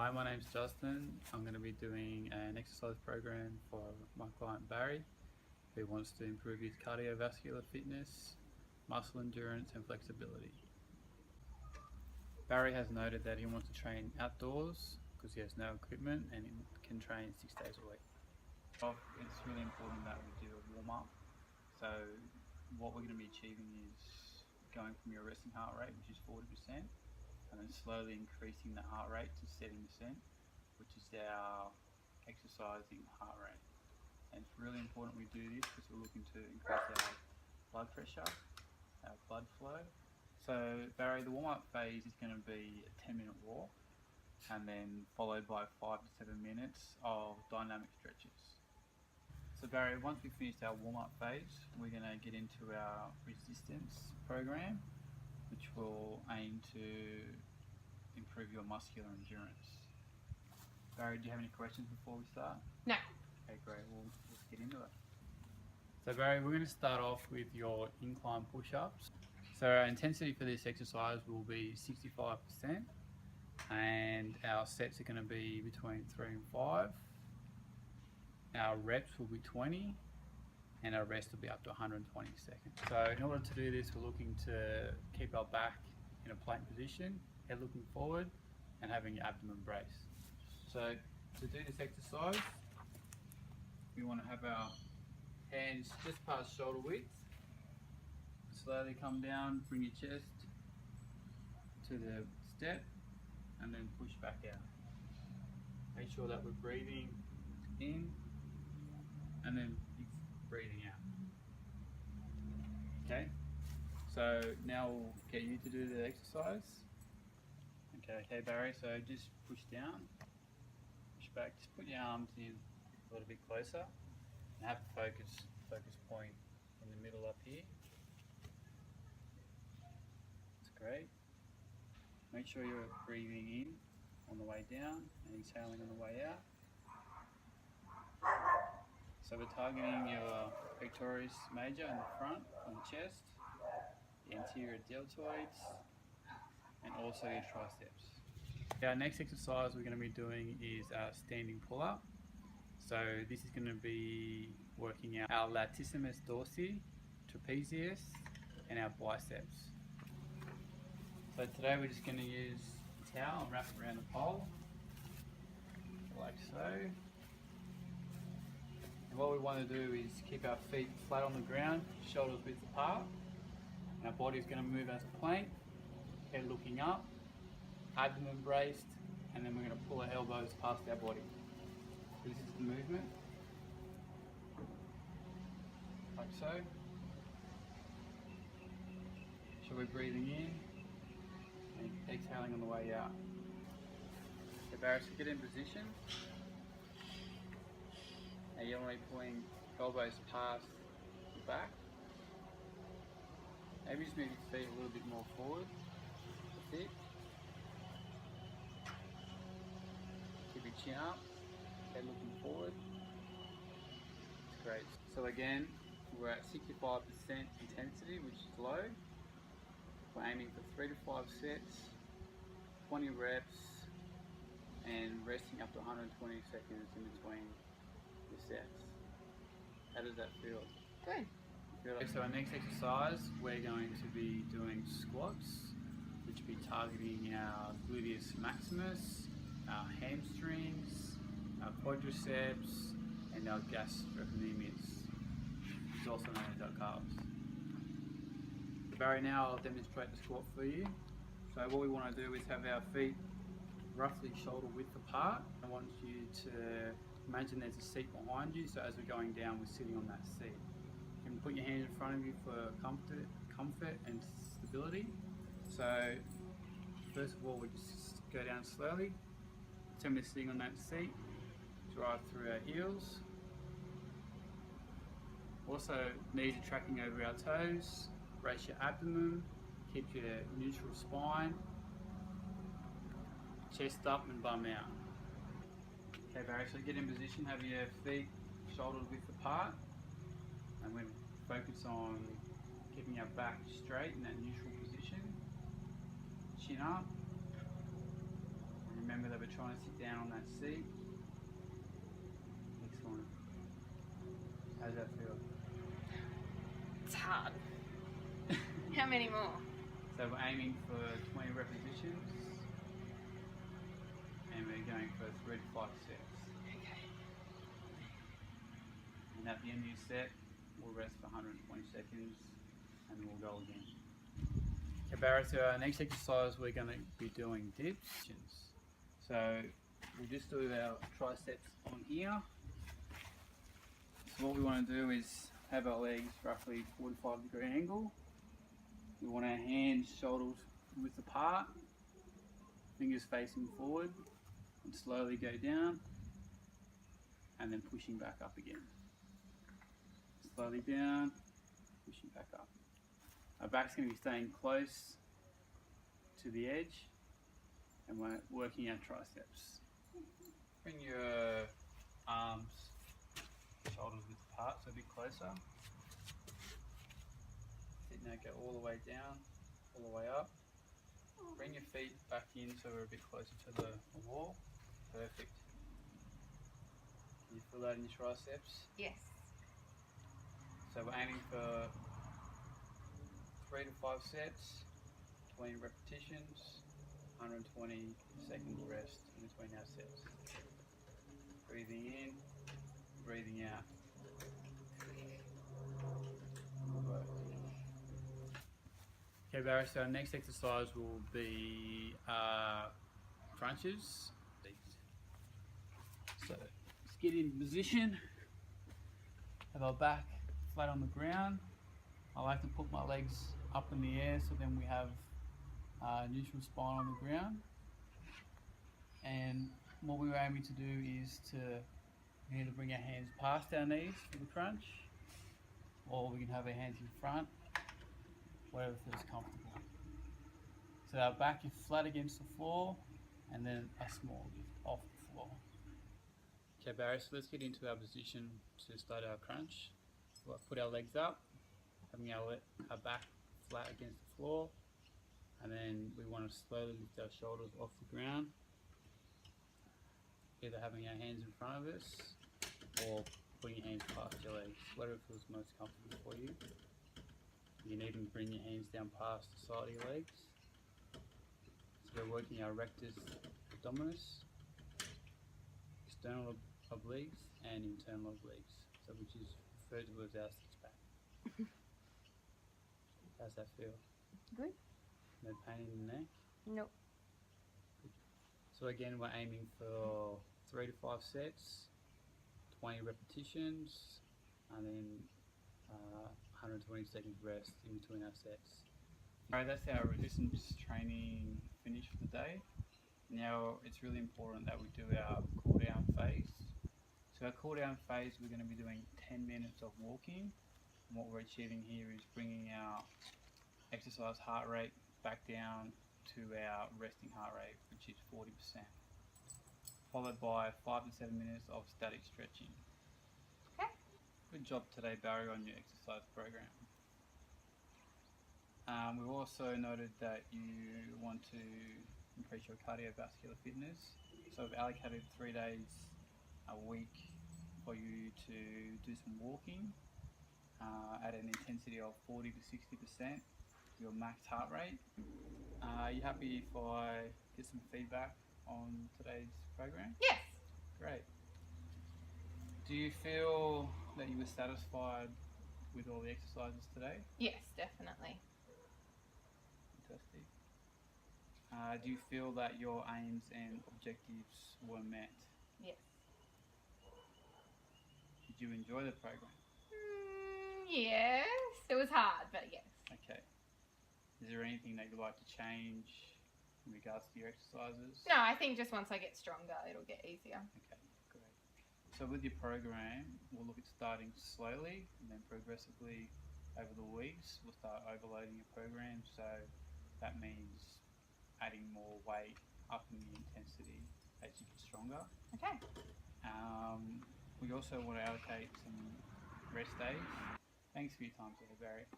Hi, my name's Justin. I'm going to be doing an exercise program for my client Barry, who wants to improve his cardiovascular fitness, muscle endurance, and flexibility. Barry has noted that he wants to train outdoors because he has no equipment and he can train 6 days a week. It's really important that we do a warm up. So, what we're going to be achieving is going from your resting heart rate, which is 40%, and then slowly increasing the heart rate to 70%, which is our exercising heart rate. And it's really important we do this because we're looking to increase our blood pressure, our blood flow. So Barry, the warm-up phase is going to be a 10-minute walk and then followed by 5 to 7 minutes of dynamic stretches. So Barry, once we finished our warm-up phase, we're going to get into our resistance program, which will aim to improve your muscular endurance. Barry, do you have any questions before we start? No. Okay, great. Let's get into it. So Barry, we're going to start off with your incline push-ups. So our intensity for this exercise will be 65%, and our sets are going to be between 3 and 5. Our reps will be 20, and our rest will be up to 120 seconds. So in order to do this, we're looking to keep our back in a plank position, head looking forward, and having your abdomen braced. So to do this exercise, we want to have our hands just past shoulder width. Slowly come down, bring your chest to the step, and then push back out. Make sure that we're breathing in and then breathing out. Okay, so now we'll get you to do the exercise. Okay, Barry, so just push down, push back, just put your arms in a little bit closer and have a focus point in the middle up here. That's great. Make sure you're breathing in on the way down and exhaling on the way out. So we're targeting your pectoris major in the front, on the chest, the anterior deltoids, and also your triceps. Our next exercise we're going to be doing is our standing pull-up. So this is going to be working out our latissimus dorsi, trapezius, and our biceps. So today we're just going to use a towel and wrap it around the pole, like so. And what we want to do is keep our feet flat on the ground, shoulders width apart. And our body is going to move as a plank, head looking up, abdomen braced, and then we're going to pull our elbows past our body. This is the movement, like so. So we're breathing in and exhaling on the way out. So Barry, so get in position. And you're only pulling elbows past the back. Maybe just move your feet a little bit more forward. That's it. Keep your chin up, head looking forward. That's great. So again, we're at 65% intensity, which is low. We're aiming for 3 to 5 sets, 20 reps, and resting up to 120 seconds in between the sets. How does that feel? Good. Okay, so our next exercise, we're going to be doing squats, which will be targeting our gluteus maximus, our hamstrings, our quadriceps, and our gastrocnemius, which is also known as our calves. Barry, now I'll demonstrate the squat for you. So what we want to do is have our feet roughly shoulder width apart. I want you to imagine there's a seat behind you, so as we're going down, we're sitting on that seat. You can put your hands in front of you for comfort and stability. So first of all, we just go down slowly. Pretend we're sitting on that seat, drive through our heels. Also, knees are tracking over our toes. Brace your abdomen, keep your neutral spine, chest up and bum out. Okay Barry, so get in position, have your feet shoulder width apart, and we're focus on keeping our back straight in that neutral position, chin up, and Remember that we're trying to sit down on that seat. Excellent. How does that feel? It's hard. How many more? So we're aiming for 20 repetitions and we're going for 3 to 5 sets. Okay. And at the end of your set, we'll rest for 120 seconds and then we'll go again. Okay, Barry, so our next exercise we're going to be doing dips. So we'll just do our triceps on here. So what we want to do is have our legs roughly 45-degree angle. We want our hands, shoulders width apart, fingers facing forward, and slowly go down, and then pushing back up again. Slowly down, pushing back up. Our back's going to be staying close to the edge, and we're working our triceps. Bring your arms, shoulders width apart, so a bit closer. Now go all the way down, all the way up. Bring your feet back in so we're a bit closer to the wall. Perfect. Can you feel that in your triceps? Yes. So we're aiming for 3 to 5 sets, 20 repetitions, 120 seconds rest in between our sets. Breathing in, breathing out. Okay, Barry, so our next exercise will be crunches. So let's get in position, have our back flat on the ground. I like to put my legs up in the air so then we have neutral spine on the ground. And what we were aiming to do is to either bring our hands past our knees for the crunch, or we can have our hands in front, whatever feels comfortable. So our back is flat against the floor and then a small lift off the floor. Okay, Barry, so let's get into our position to start our crunch. We'll put our legs up, having our back flat against the floor, and then we want to slowly lift our shoulders off the ground, either having our hands in front of us or putting your hands past your legs, whatever feels most comfortable for you. You can even bring your hands down past the side of your legs. So we're working our rectus abdominis, external obliques and internal obliques, so which is referred to as our six pack. How's that feel? Good. No pain in the neck? Nope. Good. So again, we're aiming for 3 to 5 sets, 20 repetitions, and then 120 seconds rest in between our sets. Alright, that's our resistance training finished for the day. Now it's really important that we do our cool down phase. So our cool down phase, we're going to be doing 10 minutes of walking. And what we're achieving here is bringing our exercise heart rate back down to our resting heart rate, which is 40%. Followed by 5 to 7 minutes of static stretching. Okay. Good job today, Barry, on your exercise program. We've also noted that you want to increase your cardiovascular fitness. So we've allocated 3 days a week for you to do some walking at an intensity of 40 to 60% your max heart rate. Are you happy if I get some feedback on today's program? Yes. Great. Do you feel that you were satisfied with all the exercises today? Yes, definitely. Fantastic. Do you feel that your aims and objectives were met? Yes. Did you enjoy the program? Yes. It was hard, but yes. Okay. Is there anything that you'd like to change in regards to your exercises? No, I think just once I get stronger, it'll get easier. Okay, great. So with your program, we'll look at starting slowly and then progressively over the weeks. We'll start overloading your program, so that means adding more weight up in the intensity as you get stronger. Okay. We also want to allocate some rest days. Thanks for your time today, Barry.